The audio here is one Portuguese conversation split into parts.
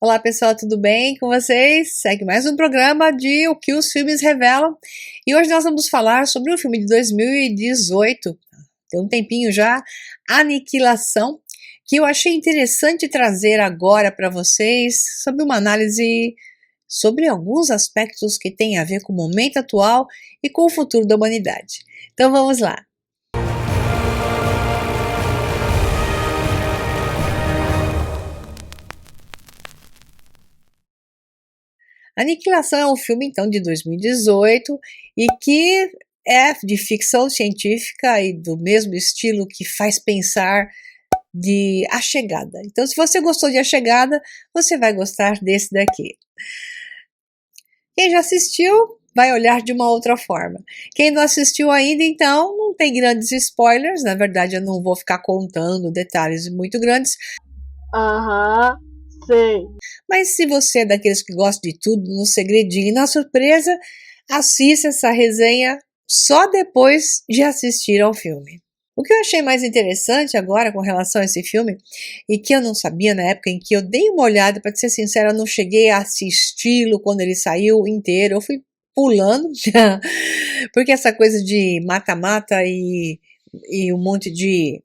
Olá pessoal, tudo bem com vocês? Segue mais um programa de O que os filmes revelam. E hoje nós vamos falar sobre um filme de 2018, tem um tempinho já, Aniquilação, que eu achei interessante trazer agora para vocês sobre uma análise sobre alguns aspectos que têm a ver com o momento atual e com o futuro da humanidade. Então vamos lá. Aniquilação é um filme, então, de 2018 e que é de ficção científica e do mesmo estilo que faz pensar de A Chegada. Então, se você gostou de A Chegada, você vai gostar desse daqui. Quem já assistiu vai olhar de uma outra forma. Quem não assistiu ainda, então, não tem grandes spoilers. Na verdade, eu não vou ficar contando detalhes muito grandes. Aham, sei. Mas se você é daqueles que gosta de tudo no segredinho e na surpresa, assista essa resenha só depois de assistir ao filme. O que eu achei mais interessante agora com relação a esse filme, e que eu não sabia na época em que eu dei uma olhada, para ser sincera, eu não cheguei a assisti-lo quando ele saiu inteiro, eu fui pulando, porque essa coisa de mata-mata e um monte de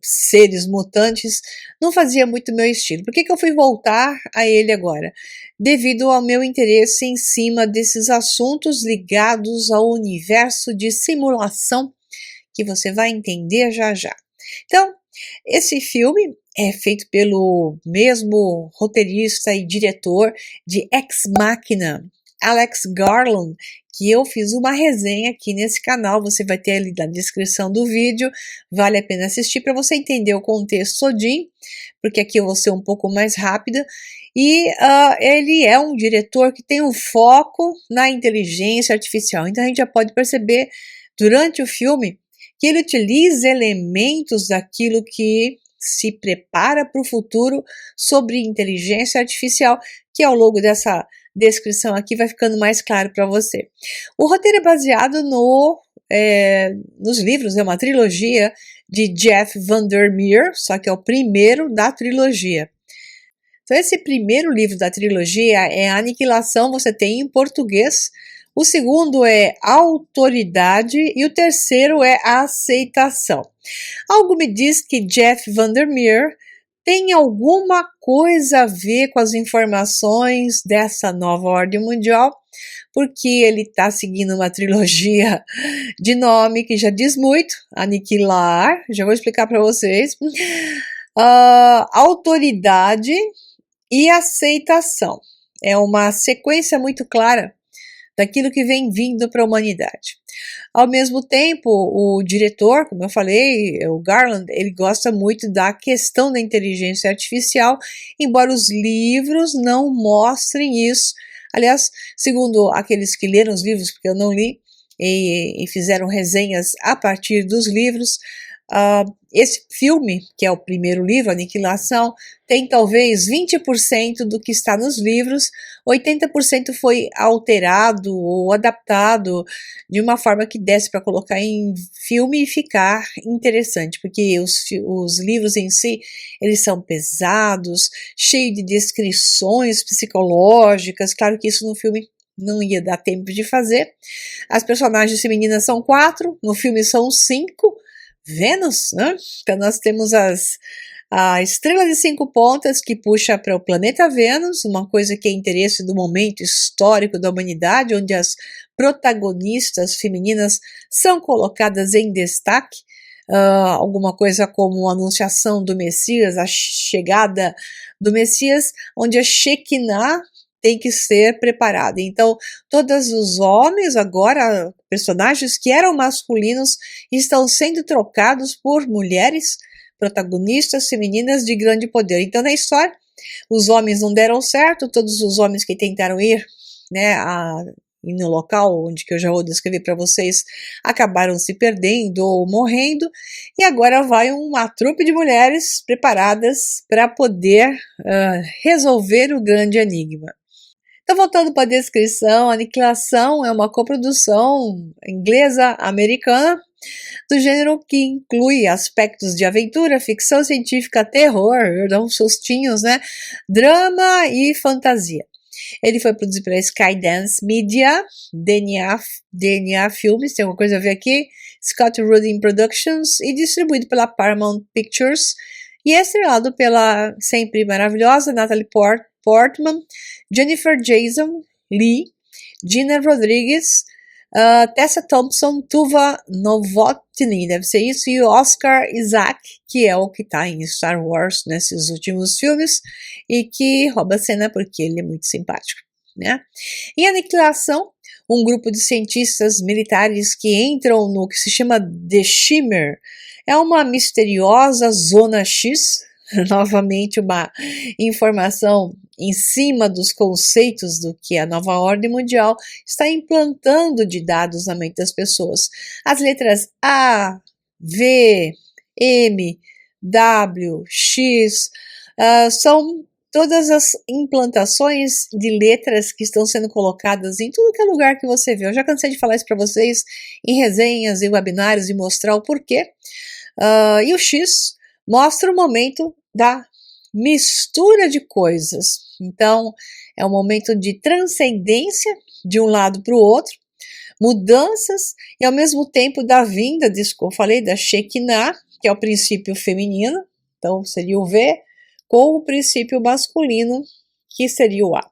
seres mutantes não fazia muito meu estilo. Por que eu fui voltar a ele agora? Devido ao meu interesse em cima desses assuntos ligados ao universo de simulação que você vai entender já já. Então, esse filme é feito pelo mesmo roteirista e diretor de Ex Machina, Alex Garland, que eu fiz uma resenha aqui nesse canal, você vai ter ali na descrição do vídeo, vale a pena assistir para você entender o contexto todinho, porque aqui eu vou ser um pouco mais rápida, e ele é um diretor que tem um foco na inteligência artificial, então a gente já pode perceber durante o filme que ele utiliza elementos daquilo que se prepara para o futuro sobre inteligência artificial, que ao longo dessa descrição aqui vai ficando mais claro para você. O roteiro é baseado nos livros, é uma trilogia de Jeff Vandermeer, só que é o primeiro da trilogia. Então esse primeiro livro da trilogia é Aniquilação, você tem em português. O segundo é Autoridade e o terceiro é Aceitação. Algo me diz que Jeff Vandermeer tem alguma coisa a ver com as informações dessa nova ordem mundial, porque ele está seguindo uma trilogia de nome que já diz muito, Aniquilar, já vou explicar para vocês, Autoridade e Aceitação. É uma sequência muito clara daquilo que vem vindo para a humanidade. Ao mesmo tempo, o diretor, como eu falei, o Garland, ele gosta muito da questão da inteligência artificial, embora os livros não mostrem isso. Aliás, segundo aqueles que leram os livros, porque eu não li, e fizeram resenhas a partir dos livros, esse filme, que é o primeiro livro, Aniquilação, tem talvez 20% do que está nos livros, 80% foi alterado ou adaptado de uma forma que desse para colocar em filme e ficar interessante, porque os livros em si, eles são pesados, cheios de descrições psicológicas, claro que isso no filme não ia dar tempo de fazer. As personagens femininas são 4, no filme são 5, Vênus, né? Então nós temos a estrela de 5 pontas que puxa para o planeta Vênus, uma coisa que é interesse do momento histórico da humanidade, onde as protagonistas femininas são colocadas em destaque, alguma coisa como a anunciação do Messias, a chegada do Messias, onde a Shekinah tem que ser preparada. Então, todos os homens agora, personagens que eram masculinos, estão sendo trocados por mulheres, protagonistas femininas de grande poder. Então, na história, os homens não deram certo, todos os homens que tentaram ir, né, no local onde que eu já vou descrever para vocês, acabaram se perdendo ou morrendo, e agora vai uma trupe de mulheres preparadas para poder resolver o grande enigma. Então, voltando para a descrição, Aniquilação é uma coprodução inglesa-americana, do gênero que inclui aspectos de aventura, ficção científica, terror, dá uns sustinhos, né? Drama e fantasia. Ele foi produzido pela Skydance Media, DNA Filmes, tem alguma coisa a ver aqui, Scott Rudin Productions, e distribuído pela Paramount Pictures, e é estrelado pela sempre maravilhosa Natalie Portman, Jennifer Jason Leigh, Gina Rodriguez, Tessa Thompson, Tuva Novotny, deve ser isso, e o Oscar Isaac, que é o que está em Star Wars nesses últimos filmes e que rouba a cena porque ele é muito simpático, né? Em Aniquilação, um grupo de cientistas militares que entram no que se chama The Shimmer, é uma misteriosa zona X, novamente uma informação em cima dos conceitos do que a nova ordem mundial está implantando de dados na mente das pessoas. As letras A, V, M, W, X são todas as implantações de letras que estão sendo colocadas em tudo que é lugar que você vê. Eu já cansei de falar isso para vocês em resenhas e webinários e mostrar o porquê. E o X mostra o momento da mistura de coisas. Então, é um momento de transcendência de um lado para o outro, mudanças e ao mesmo tempo da vinda disso que eu falei, da Shekinah, que é o princípio feminino, então seria o V, com o princípio masculino, que seria o A.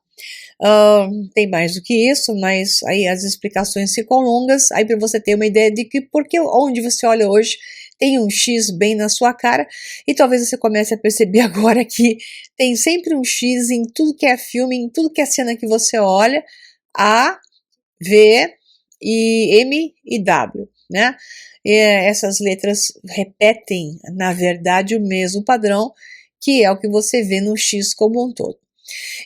Tem mais do que isso, mas aí as explicações ficam longas, aí para você ter uma ideia de que porque onde você olha hoje tem um X bem na sua cara, e talvez você comece a perceber agora que tem sempre um X em tudo que é filme, em tudo que é cena que você olha, A, V, e M e W, né? E essas letras repetem, na verdade, o mesmo padrão, que é o que você vê no X como um todo.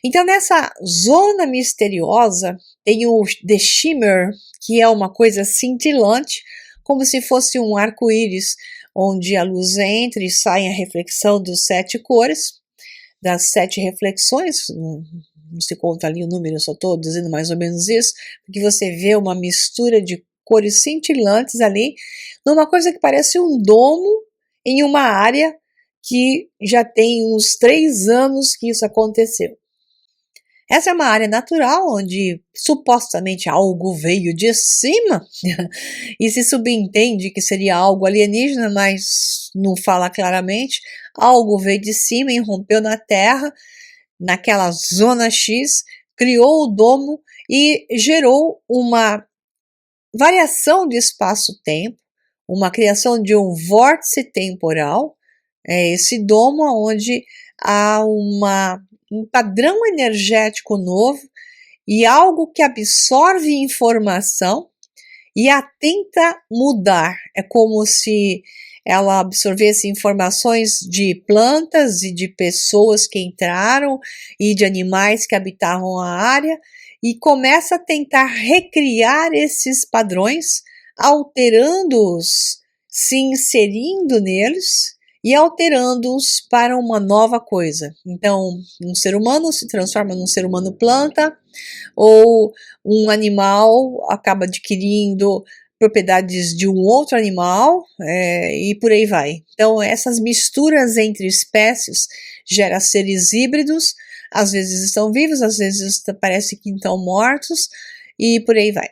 Então, nessa zona misteriosa, tem o The Shimmer, que é uma coisa cintilante, como se fosse um arco-íris, onde a luz entra e sai a reflexão dos 7 cores, das 7 reflexões, não se conta ali o número, eu só estou dizendo mais ou menos isso, porque você vê uma mistura de cores cintilantes ali, numa coisa que parece um domo em uma área que já tem uns 3 anos que isso aconteceu. Essa é uma área natural onde supostamente algo veio de cima e se subentende que seria algo alienígena, mas não fala claramente. Algo veio de cima, irrompeu na Terra, naquela zona X, criou o domo e gerou uma variação de espaço-tempo, uma criação de um vórtice temporal, esse domo onde há um padrão energético novo e algo que absorve informação e a tenta mudar. É como se ela absorvesse informações de plantas e de pessoas que entraram e de animais que habitavam a área e começa a tentar recriar esses padrões, alterando-os, se inserindo neles e alterando-os para uma nova coisa. Então, um ser humano se transforma num ser humano planta, ou um animal acaba adquirindo propriedades de um outro animal, e por aí vai. Então, essas misturas entre espécies geram seres híbridos, às vezes estão vivos, às vezes parece que estão mortos, e por aí vai.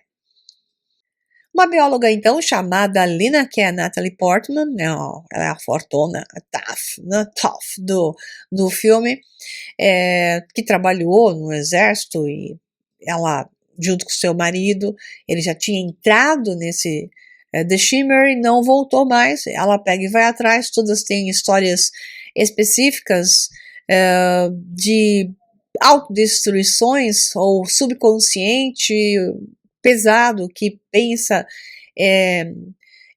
Uma bióloga, então, chamada Lina, que é a Natalie Portman, ela é a fortuna, a tough do filme, que trabalhou no exército e ela, junto com seu marido, ele já tinha entrado nesse The Shimmer e não voltou mais. Ela pega e vai atrás, todas têm histórias específicas de autodestruições ou subconsciente pesado que pensa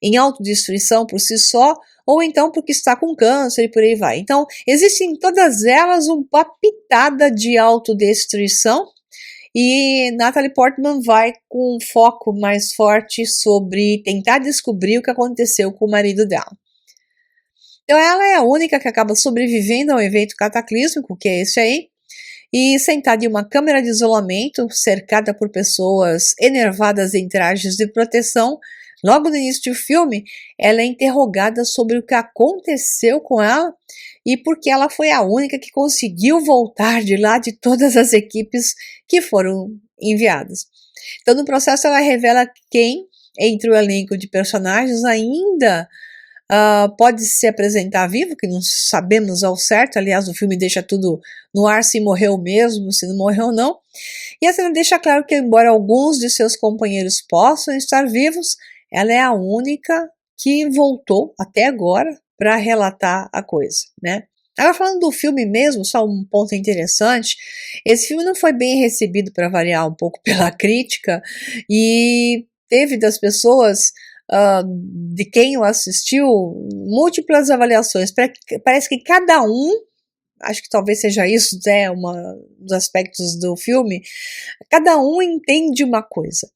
em autodestruição por si só, ou então porque está com câncer e por aí vai. Então, existem em todas elas uma pitada de autodestruição e Natalie Portman vai com um foco mais forte sobre tentar descobrir o que aconteceu com o marido dela. Então, ela é a única que acaba sobrevivendo ao evento cataclísmico, que é esse aí, e sentada em uma câmera de isolamento, cercada por pessoas enervadas em trajes de proteção, Logo no início do filme, ela é interrogada sobre o que aconteceu com ela e porque ela foi a única que conseguiu voltar de lá de todas as equipes que foram enviadas. Então, no processo, ela revela quem, entre o elenco de personagens, ainda pode se apresentar vivo, que não sabemos ao certo. Aliás, o filme deixa tudo no ar, se morreu mesmo, se não morreu não. E a cena deixa claro que, embora alguns de seus companheiros possam estar vivos, ela é a única que voltou até agora para relatar a coisa, né? Agora, falando do filme mesmo, só um ponto interessante, esse filme não foi bem recebido, para variar um pouco, pela crítica, e teve das pessoas de quem o assistiu múltiplas avaliações. Parece que cada um, acho que talvez seja isso, né, um dos aspectos do filme, cada um entende uma coisa.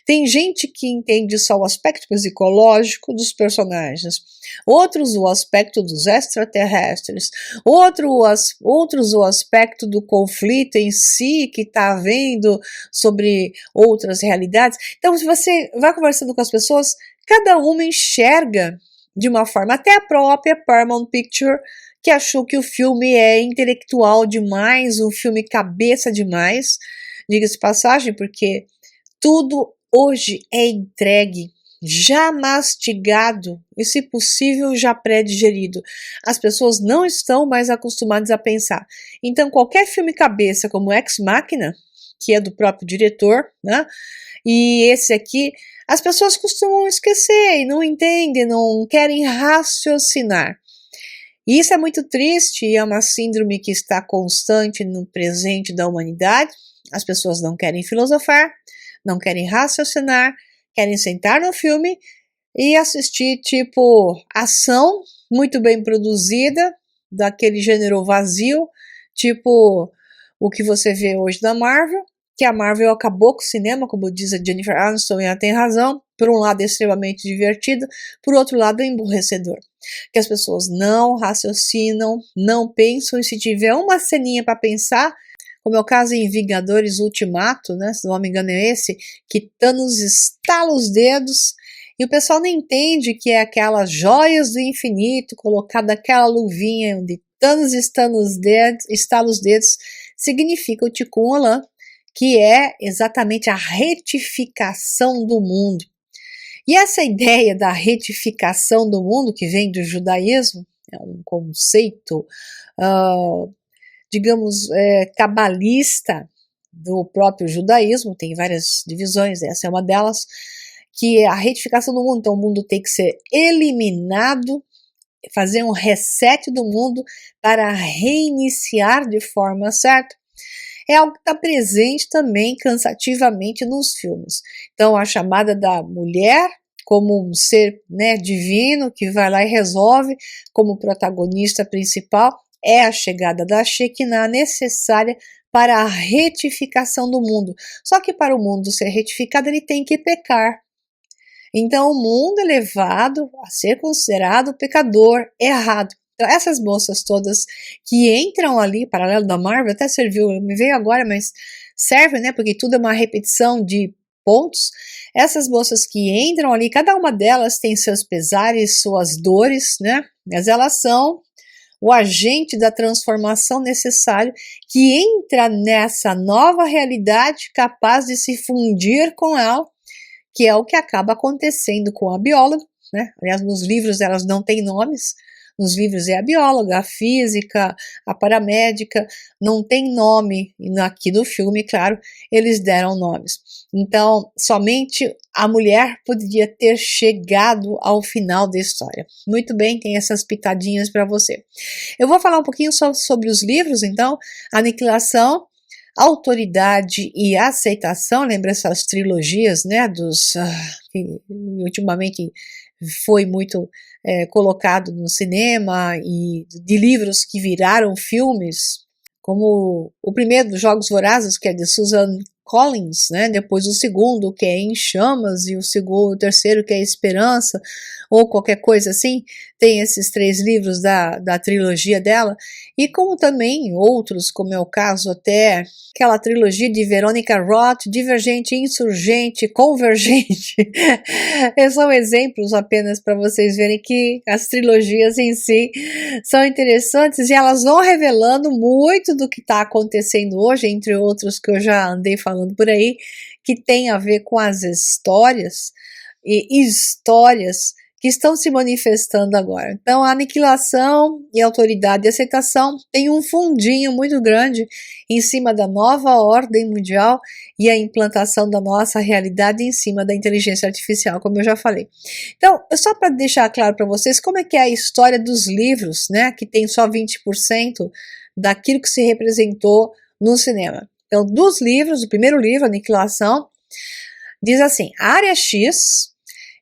Tem gente que entende só o aspecto psicológico dos personagens, outros o aspecto dos extraterrestres, outros o aspecto do conflito em si que está havendo sobre outras realidades. Então, se você vai conversando com as pessoas, cada uma enxerga de uma forma. Até a própria Paramount Picture, que achou que o filme é intelectual demais, um filme cabeça demais, diga-se de passagem, porque tudo hoje é entregue, já mastigado e, se possível, já pré-digerido. As pessoas não estão mais acostumadas a pensar. Então, qualquer filme cabeça como Ex Machina, que é do próprio diretor, né? E esse aqui, as pessoas costumam esquecer e não entendem, não querem raciocinar. E isso é muito triste e é uma síndrome que está constante no presente da humanidade. As pessoas não querem filosofar, não querem raciocinar, querem sentar no filme e assistir tipo ação muito bem produzida, daquele gênero vazio, tipo o que você vê hoje da Marvel, que a Marvel acabou com o cinema, como diz a Jennifer Aniston, e ela tem razão. Por um lado é extremamente divertido, por outro lado é emburrecedor. Que as pessoas não raciocinam, não pensam, e se tiver uma ceninha para pensar, como é o caso em Vingadores Ultimato, né, se não me engano é esse, que Thanos estala os dedos e o pessoal não entende que é aquelas joias do infinito, colocada aquela luvinha onde Thanos estala os dedos, significa o Tikkun Olam, que é exatamente a retificação do mundo. E essa ideia da retificação do mundo, que vem do judaísmo, é um conceito, digamos, cabalista do próprio judaísmo, tem várias divisões, essa é uma delas, que é a retificação do mundo. Então, o mundo tem que ser eliminado, fazer um reset do mundo para reiniciar de forma certa. É algo que está presente também cansativamente nos filmes. Então, a chamada da mulher como um ser, né, divino que vai lá e resolve como protagonista principal é a chegada da Shekinah necessária para a retificação do mundo. Só que para o mundo ser retificado, ele tem que pecar. Então, o mundo é levado a ser considerado pecador, errado. Então, essas moças todas que entram ali, paralelo da Marvel, até serviu, me veio agora, mas serve, né? Porque tudo é uma repetição de pontos. Essas moças que entram ali, cada uma delas tem seus pesares, suas dores, né? Mas elas são o agente da transformação necessário que entra nessa nova realidade capaz de se fundir com ela, que é o que acaba acontecendo com a bióloga, né? Aliás, nos livros elas não têm nomes. Nos livros é a bióloga, a física, a paramédica, não tem nome. E aqui no filme, claro, eles deram nomes. Então, somente a mulher poderia ter chegado ao final da história. Muito bem, tem essas pitadinhas para você. Eu vou falar um pouquinho só sobre os livros, então. Aniquilação, Autoridade e Aceitação. Lembra essas trilogias, né, que ultimamente foi muito colocado no cinema, e de livros que viraram filmes, como o primeiro dos Jogos Vorazes, que é de Susan Collins, né? Depois o segundo, que é Em Chamas, e o terceiro, que é Esperança, ou qualquer coisa assim. Tem esses 3 livros da trilogia dela, e como também outros, como é o caso até aquela trilogia de Veronica Roth, Divergente, Insurgente, Convergente. São exemplos apenas para vocês verem que as trilogias em si são interessantes, e elas vão revelando muito do que está acontecendo hoje, entre outros que eu já andei falando por aí, que tem a ver com as histórias que estão se manifestando agora. Então, a aniquilação e autoridade e aceitação tem um fundinho muito grande em cima da nova ordem mundial e a implantação da nossa realidade em cima da inteligência artificial, como eu já falei. Então, só para deixar claro para vocês como é que é a história dos livros, né, que tem só 20% daquilo que se representou no cinema. Então, dos livros, o primeiro livro, Aniquilação, diz assim: a área X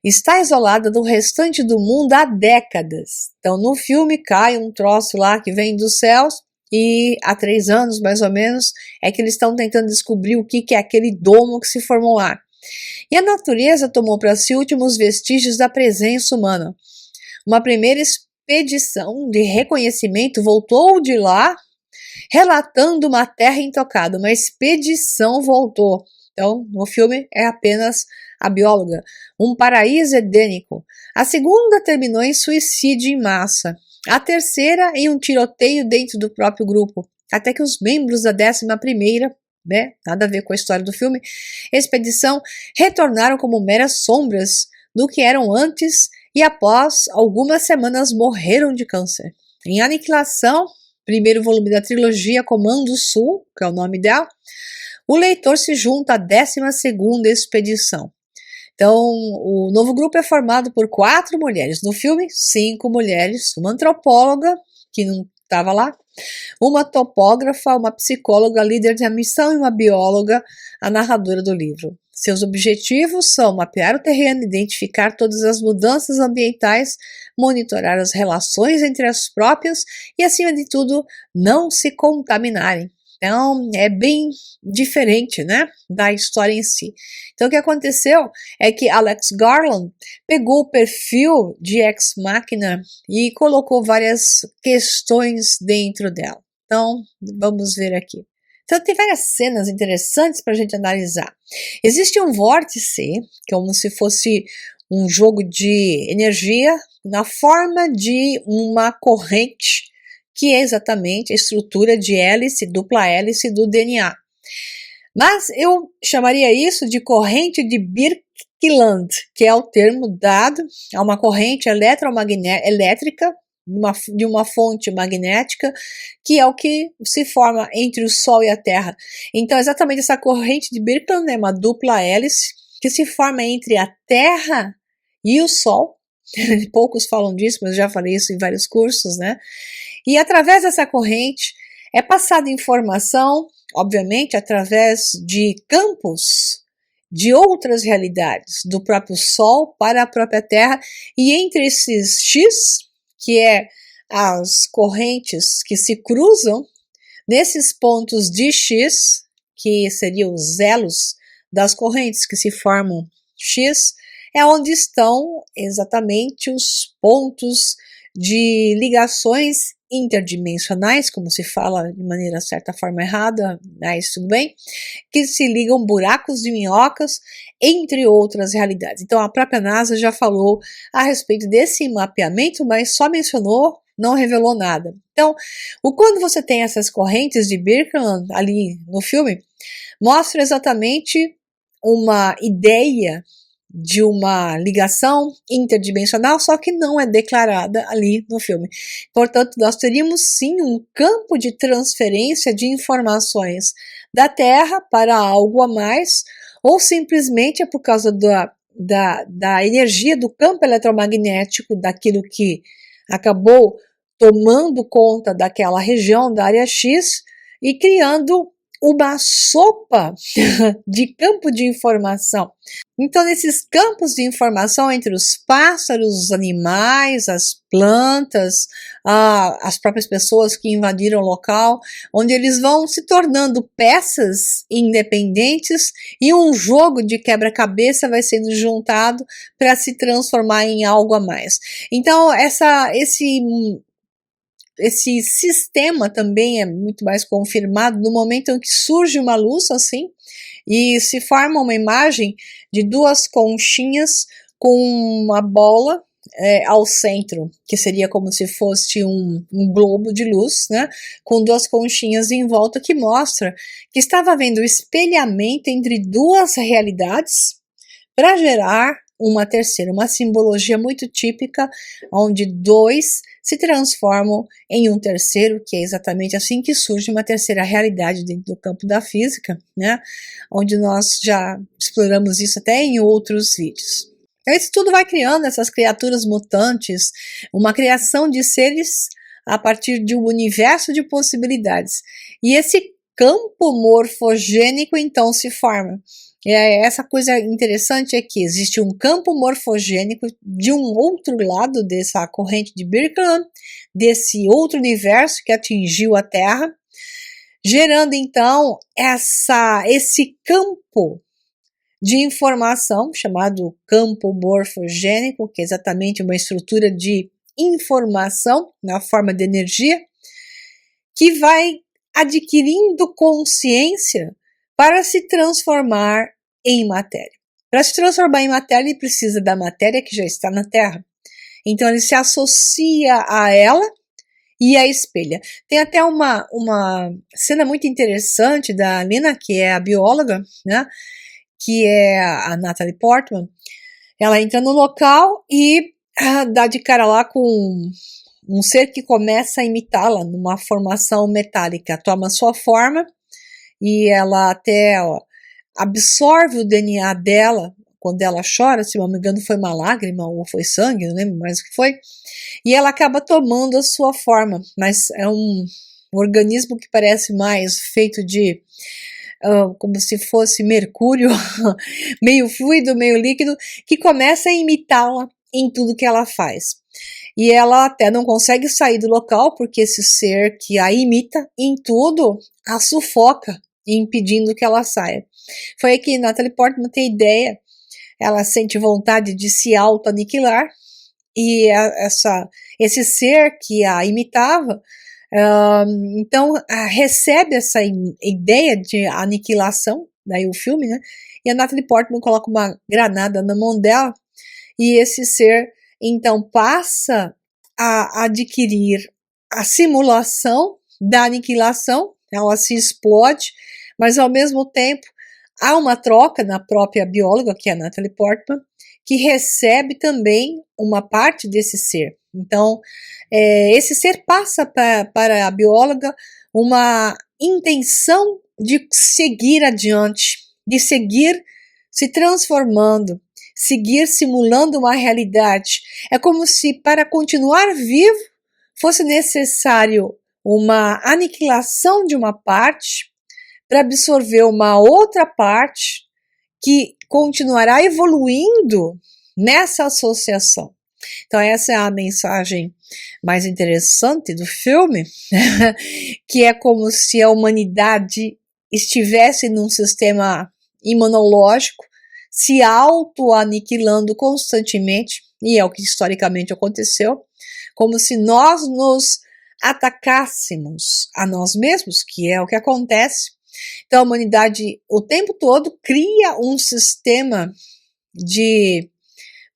está isolada do restante do mundo há décadas. Então, no filme cai um troço lá que vem dos céus, e há 3 anos, mais ou menos, é que eles estão tentando descobrir o que é aquele domo que se formou lá. E a natureza tomou para si últimos vestígios da presença humana. Uma primeira expedição de reconhecimento voltou de lá, relatando uma terra intocada. Uma expedição voltou. Então, no filme é apenas a bióloga. Um paraíso edênico. A segunda terminou em suicídio em massa. A terceira em um tiroteio dentro do próprio grupo. Até que os membros da 11ª, né, nada a ver com a história do filme, expedição, retornaram como meras sombras do que eram antes e após algumas semanas morreram de câncer. Em Aniquilação, primeiro volume da trilogia Comando Sul, que é o nome dela, o leitor se junta à 12ª expedição. Então, o novo grupo é formado por 4 mulheres. No filme, 5 mulheres, uma antropóloga, que não estava lá, uma topógrafa, uma psicóloga, líder da missão, e uma bióloga, a narradora do livro. Seus objetivos são mapear o terreno, identificar todas as mudanças ambientais, monitorar as relações entre as próprias e, acima de tudo, não se contaminarem. Então, é bem diferente, né, da história em si. Então, o que aconteceu é que Alex Garland pegou o perfil de Ex Machina e colocou várias questões dentro dela. Então, vamos ver aqui. Então, tem várias cenas interessantes para a gente analisar. Existe um vórtice, que é como se fosse um jogo de energia na forma de uma corrente, que é exatamente a estrutura de hélice, dupla hélice do DNA. Mas eu chamaria isso de corrente de Birkeland, que é o termo dado a uma corrente elétrica de uma fonte magnética, que é o que se forma entre o Sol e a Terra. Então, exatamente essa corrente de Birkeland é uma dupla hélice que se forma entre a Terra e o Sol. Poucos falam disso, mas eu já falei isso em vários cursos, né? E através dessa corrente é passada informação, obviamente, através de campos de outras realidades, do próprio Sol para a própria Terra, e entre esses X, que é as correntes que se cruzam, nesses pontos de X, que seriam os elos das correntes que se formam X, é onde estão exatamente os pontos de ligações interdimensionais, como se fala de maneira certa forma errada, mas tudo bem, que se ligam buracos de minhocas, entre outras realidades. Então a própria NASA já falou a respeito desse mapeamento, mas só mencionou, não revelou nada. Então, quando você tem essas correntes de Birkeland ali no filme, mostra exatamente uma ideia de uma ligação interdimensional, só que não é declarada ali no filme. Portanto, nós teríamos sim um campo de transferência de informações da Terra para algo a mais, ou simplesmente é por causa da energia do campo eletromagnético, daquilo que acabou tomando conta daquela região, da área X, e criando uma sopa de campo de informação. Então, nesses campos de informação entre os pássaros, os animais, as plantas, as próprias pessoas que invadiram o local, onde eles vão se tornando peças independentes e um jogo de quebra-cabeça vai sendo juntado para se transformar em algo a mais. Então, esse sistema também é muito mais confirmado no momento em que surge uma luz assim e se forma uma imagem de duas conchinhas com uma bola ao centro, que seria como se fosse um globo de luz, né, com duas conchinhas em volta, que mostra que estava havendo espelhamento entre duas realidades para gerar uma terceira, uma simbologia muito típica, onde dois se transformam em um terceiro, que é exatamente assim que surge uma terceira realidade dentro do campo da física, né? Onde nós já exploramos isso até em outros vídeos. Então, isso tudo vai criando essas criaturas mutantes, uma criação de seres a partir de um universo de possibilidades. E esse campo morfogênico, então, se forma. Essa coisa interessante é que existe um campo morfogênico de um outro lado dessa corrente de Birkeland, desse outro universo que atingiu a Terra, gerando então esse campo de informação chamado campo morfogênico, que é exatamente uma estrutura de informação na forma de energia, que vai adquirindo consciência para se transformar em matéria. Para se transformar em matéria, ele precisa da matéria que já está na Terra. Então, ele se associa a ela e a espelha. Tem até uma cena muito interessante da Lina, que é a bióloga, né, que é a Natalie Portman. Ela entra no local e dá de cara lá com um ser que começa a imitá-la numa formação metálica. Toma sua forma e ela até absorve o DNA dela quando ela chora, se não me engano foi uma lágrima ou foi sangue, não lembro mais o que foi, e ela acaba tomando a sua forma, mas é um organismo que parece mais feito de como se fosse mercúrio, meio fluido, meio líquido, que começa a imitá-la em tudo que ela faz. E ela até não consegue sair do local, porque esse ser que a imita em tudo, a sufoca, impedindo que ela saia. Foi aí que Natalie Portman tem ideia, ela sente vontade de se auto-aniquilar, e esse ser que a imitava, então recebe essa ideia de aniquilação, daí o filme, né? E a Natalie Portman coloca uma granada na mão dela, e esse ser então passa a adquirir a simulação da aniquilação, ela se explode, mas ao mesmo tempo há uma troca na própria bióloga, que é a Natalie Portman, que recebe também uma parte desse ser. Então, esse ser passa para a bióloga uma intenção de seguir adiante, de seguir se transformando, seguir simulando uma realidade. É como se para continuar vivo fosse necessário uma aniquilação de uma parte para absorver uma outra parte que continuará evoluindo nessa associação. Então essa é a mensagem mais interessante do filme, que é como se a humanidade estivesse num sistema imunológico, se auto-aniquilando constantemente, e é o que historicamente aconteceu, como se nós nos atacássemos a nós mesmos, que é o que acontece. Então a humanidade o tempo todo cria um sistema de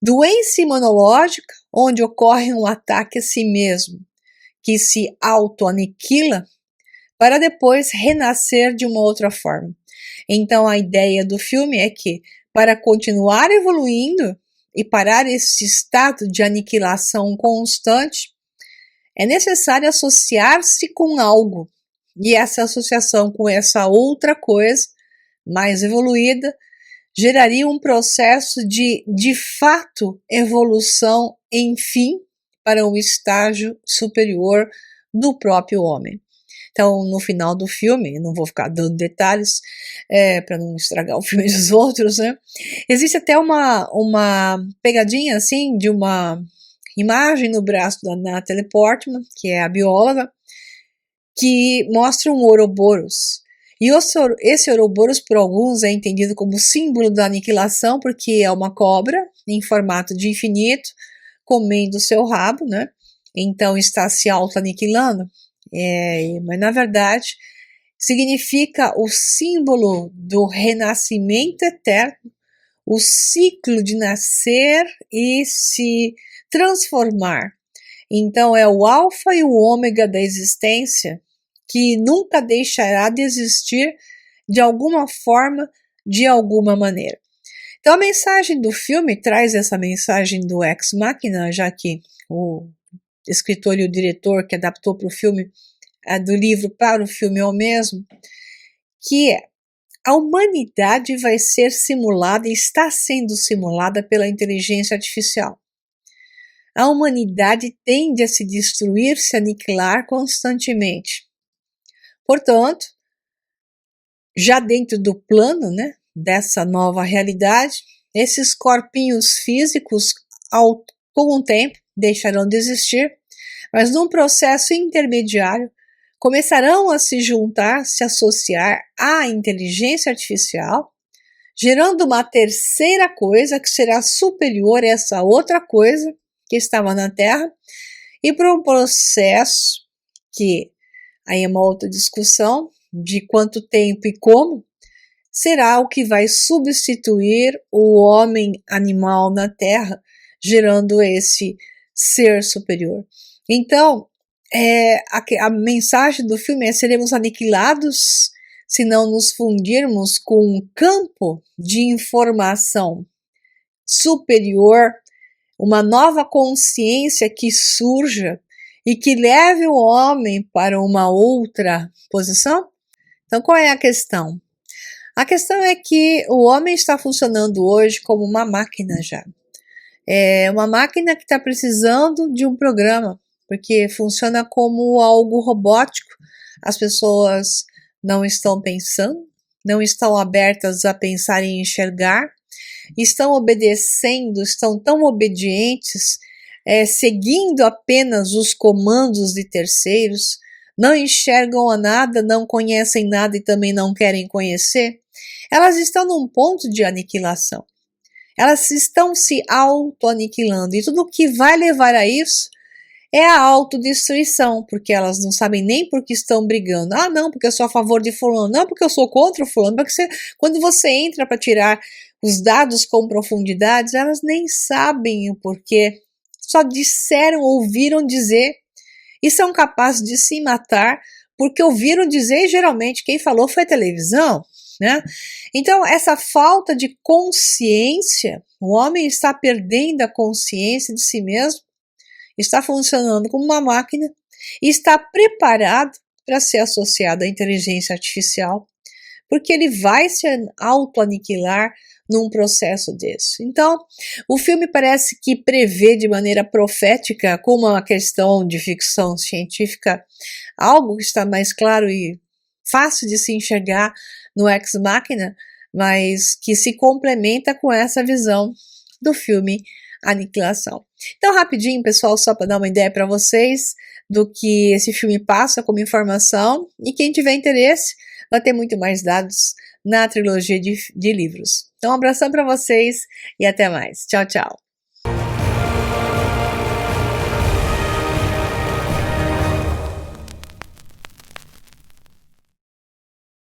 doença imunológica, onde ocorre um ataque a si mesmo, que se auto-aniquila, para depois renascer de uma outra forma. Então a ideia do filme é que, para continuar evoluindo e parar esse estado de aniquilação constante, é necessário associar-se com algo. E essa associação com essa outra coisa, mais evoluída, geraria um processo de fato, evolução, enfim, para um estágio superior do próprio homem. Então, no final do filme, não vou ficar dando detalhes para não estragar o filme dos outros, né? Existe até uma pegadinha assim de uma imagem no braço da Natalie Portman, que é a bióloga, que mostra um Ouroboros. E esse Ouroboros, por alguns, é entendido como símbolo da aniquilação, porque é uma cobra em formato de infinito, comendo o seu rabo, né? Então está se auto-aniquilando. Mas na verdade significa o símbolo do renascimento eterno, o ciclo de nascer e se transformar. Então é o alfa e o ômega da existência, que nunca deixará de existir de alguma forma, de alguma maneira. Então a mensagem do filme traz essa mensagem do Ex Machina, já que o escritor e o diretor que adaptou para o filme, do livro para o filme é o mesmo, que é: a humanidade vai ser simulada e está sendo simulada pela inteligência artificial. A humanidade tende a se destruir, se aniquilar constantemente. Portanto, já dentro do plano, né, dessa nova realidade, esses corpinhos físicos, com o tempo, deixarão de existir, mas num processo intermediário, começarão a se juntar, se associar à inteligência artificial, gerando uma terceira coisa que será superior a essa outra coisa que estava na Terra, e para um processo que aí é uma outra discussão de quanto tempo e como, será o que vai substituir o homem animal na Terra, gerando esse ser superior. Então, a mensagem do filme é: seremos aniquilados se não nos fundirmos com um campo de informação superior, uma nova consciência que surja e que leve o homem para uma outra posição. Então, qual é a questão? A questão é que o homem está funcionando hoje como uma máquina já. É uma máquina que está precisando de um programa, porque funciona como algo robótico. As pessoas não estão pensando, não estão abertas a pensar e enxergar, estão obedecendo, estão tão obedientes, seguindo apenas os comandos de terceiros, não enxergam a nada, não conhecem nada e também não querem conhecer. Elas estão num ponto de aniquilação. Elas estão se auto-aniquilando, e tudo que vai levar a isso é a autodestruição, porque elas não sabem nem por que estão brigando. Ah, não, porque eu sou a favor de fulano. Não, porque eu sou contra o fulano. Porque quando você entra para tirar os dados com profundidades, elas nem sabem o porquê. Só disseram, ouviram dizer, e são capazes de se matar porque ouviram dizer, e geralmente quem falou foi a televisão, né? Então, essa falta de consciência, o homem está perdendo a consciência de si mesmo, está funcionando como uma máquina e está preparado para ser associado à inteligência artificial, porque ele vai se auto-aniquilar num processo desse. Então, o filme parece que prevê de maneira profética, com uma questão de ficção científica, algo que está mais claro e fácil de se enxergar no Ex Machina, mas que se complementa com essa visão do filme Aniquilação. Então, rapidinho, pessoal, só para dar uma ideia para vocês do que esse filme passa como informação, e quem tiver interesse vai ter muito mais dados na trilogia de livros. Então, um abração para vocês e até mais. Tchau, tchau.